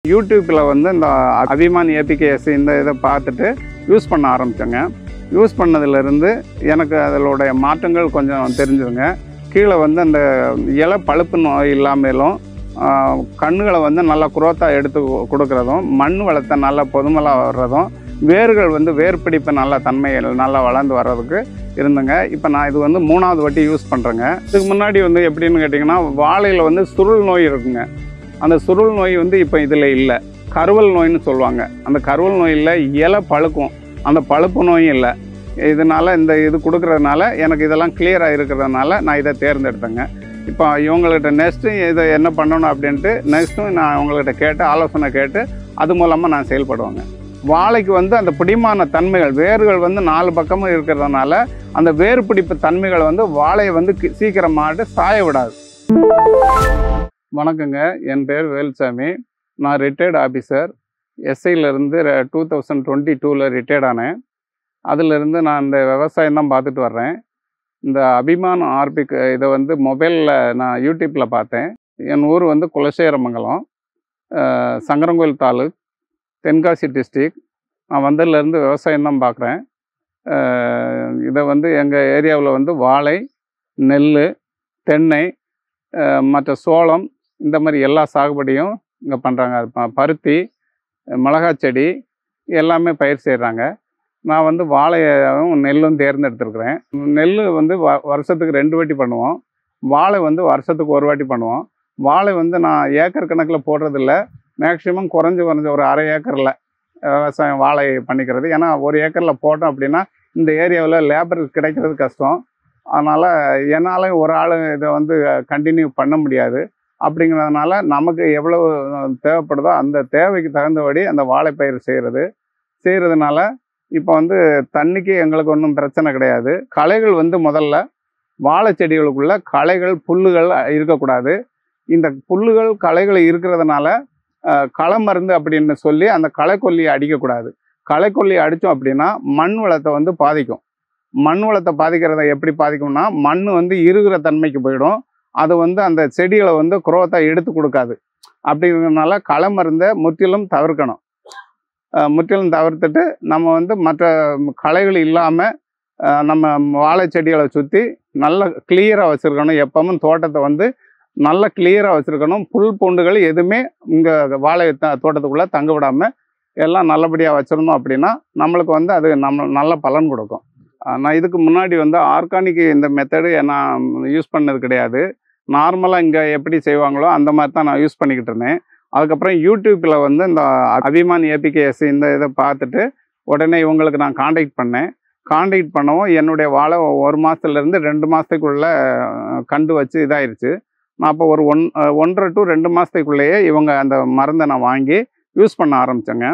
யூடியூப்பில் வந்து இந்த அபிமான் ஏபிகேஎஸ் இந்த இதை பார்த்துட்டு யூஸ் பண்ண ஆரம்பித்தேங்க. யூஸ் பண்ணதுலேருந்து எனக்கு அதனுடைய மாற்றங்கள் கொஞ்சம் தெரிஞ்சுதுங்க. கீழே வந்து அந்த இலை பழுப்பு நோய் இல்லாமலும் கண்ணுகளை வந்து நல்லா குரோத்தாக எடுத்து கொடுக்குறதும், மண் வளத்தை நல்லா பொதுமலாக வர்றதும், வேர்கள் வந்து வேர்பிடிப்பு நல்ல தன்மைகள் நல்லா வளர்ந்து வர்றதுக்கு இருந்துங்க. இப்போ நான் இது வந்து 3வது வாட்டி யூஸ் பண்ணுறேங்க. இதுக்கு முன்னாடி வந்து எப்படின்னு கேட்டிங்கன்னா, வாழையில் வந்து சுருள் நோய் இருக்குங்க. அந்த சுருள் நோய் வந்து இப்போ இதில் இல்லை. கருவல் நோயின்னு சொல்லுவாங்க. அந்த கருவல் நோயில் இலை பழுக்கும், அந்த பழுப்பு நோயும் இல்லை. இதனால் இந்த இது கொடுக்குறதுனால எனக்கு இதெல்லாம் கிளியராக இருக்கிறதுனால நான் இதை தேர்ந்தெடுத்தேங்க. இப்போ இவங்கள்கிட்ட நெக்ஸ்ட்டு இதை என்ன பண்ணணும் அப்படின்ட்டு நெக்ஸ்ட்டும் நான் இவங்கள்கிட்ட கேட்டு ஆலோசனை கேட்டு அது மூலமாக நான் செயல்படுவேங்க. வாழைக்கு வந்து அந்த பிடிமான தன்மைகள், வேர்கள் வந்து 4 பக்கமும் இருக்கிறதுனால அந்த வேர் பிடிப்பு தன்மைகள் வந்து வாழையை வந்து சீக்கிரமாட்டு சாய விடாது. வணக்கங்க, என் பேர் வேலுசாமி. நான் ரிட்டையர்டு ஆஃபீஸர். எஸ்ஐலேருந்து 2022 ரிட்டையர்ட் ஆனேன். அதிலிருந்து நான் இந்த விவசாயம் தான் பார்த்துட்டு வர்றேன். இந்த அபிமான் ஆர்பிக் இதை வந்து மொபைலில் நான் யூடியூப்பில் பார்த்தேன். என் ஊர் வந்து குலசேகரமங்கலம், சங்கரங்கோயில் தாலுக், தென்காசி டிஸ்ட்ரிக். நான் வந்ததுலேருந்து விவசாயம் தான் பார்க்குறேன். இதை வந்து எங்கள் ஏரியாவில் வந்து வாழை, நெல், தென்னை, மற்ற சோளம், இந்த மாதிரி எல்லா சாகுபடியும் இங்கே பண்ணுறாங்க. பருத்தி, மிளகாய் செடி எல்லாமே பயிர் செய்கிறாங்க. நான் வந்து வாழையும் நெல்லும் தேர்ந்தெடுத்துருக்குறேன். நெல் வந்து வருஷத்துக்கு 2 வாட்டி பண்ணுவோம். வாழை வந்து வருஷத்துக்கு 1 வாட்டி பண்ணுவோம். வாழை வந்து நான் ஏக்கர் கணக்கில் போடுறதில்ல. மேக்ஸிமம் குறைஞ்ச ஒரு அரை ஏக்கரில் விவசாயம் வாழை பண்ணிக்கிறது. ஏன்னா 1 ஏக்கரில் போட்டோம் அப்படின்னா இந்த ஏரியாவில் லேபர் கிடைக்கிறது கஷ்டம். அதனால் என்னால் ஒரு ஆள் இதை வந்து கண்டினியூ பண்ண முடியாது. அப்படிங்கிறதுனால நமக்கு எவ்வளோ தேவைப்படுதோ அந்த தேவைக்கு தகுந்தபடி அந்த வாழைப்பயிர் செய்கிறதுனால இப்போ வந்து தண்ணிக்கு எங்களுக்கு ஒன்றும் பிரச்சனை கிடையாது. களைகள் வந்து முதல்ல வாழை செடிகளுக்குள்ள களைகள், புல்லுகள் இருக்கக்கூடாது. இந்த புல்லுகள், களைகள் இருக்கிறதுனால களை மருந்து அப்படின்னு சொல்லி அந்த களைக்கொல்லியை அடிக்கக்கூடாது. களைக்கொல்லியை அடித்தோம் அப்படின்னா மண் வளத்தை வந்து பாதிக்கும். மண் வளத்தை பாதிக்கிறத எப்படி பாதிக்கும்னா, மண் வந்து இருக்கிற தன்மைக்கு போயிடும். அது வந்து அந்த செடிகளை வந்து குரோத்தாக எடுத்து கொடுக்காது. அப்படிங்கிறதுனால களை மருந்தை முற்றிலும் தவிர்க்கணும். முற்றிலும் தவிர்த்துட்டு நம்ம வந்து மற்ற களைகள் இல்லாமல் நம்ம வாழை செடிகளை சுற்றி நல்லா கிளியராக வச்சுருக்கணும். எப்பவும் தோட்டத்தை வந்து நல்லா கிளியராக வச்சுருக்கணும். புல் பூண்டுகள் எதுவுமே இங்கே வாழை தோட்டத்துக்குள்ளே தங்க விடாமல் எல்லாம் நல்லபடியாக வச்சுருந்தோம் அப்படின்னா நம்மளுக்கு வந்து அது நல்ல பலன் கொடுக்கும். நான் இதுக்கு முன்னாடி வந்து ஆர்கானிக் இந்த மெத்தடு நான் யூஸ் பண்ணது கிடையாது. நார்மலாக இங்கே எப்படி செய்வாங்களோ அந்த மாதிரி தான் நான் யூஸ் பண்ணிக்கிட்டு இருந்தேன். அதுக்கப்புறம் யூடியூப்பில் வந்து இந்த அபிமான் ஏபிகேஎஸ் இந்த இதை பார்த்துட்டு உடனே இவங்களுக்கு நான் காண்டாக்ட் பண்ணவும் என்னுடைய வாழை 1 மாதத்துலேருந்து 2 மாதத்துக்குள்ளே கண்டு வச்சு இதாகிடுச்சு. நான் அப்போ ஒரு 1.5 to 2 மாதத்துக்குள்ளேயே இவங்க அந்த மருந்தை நான் வாங்கி யூஸ் பண்ண ஆரம்பித்தேங்க.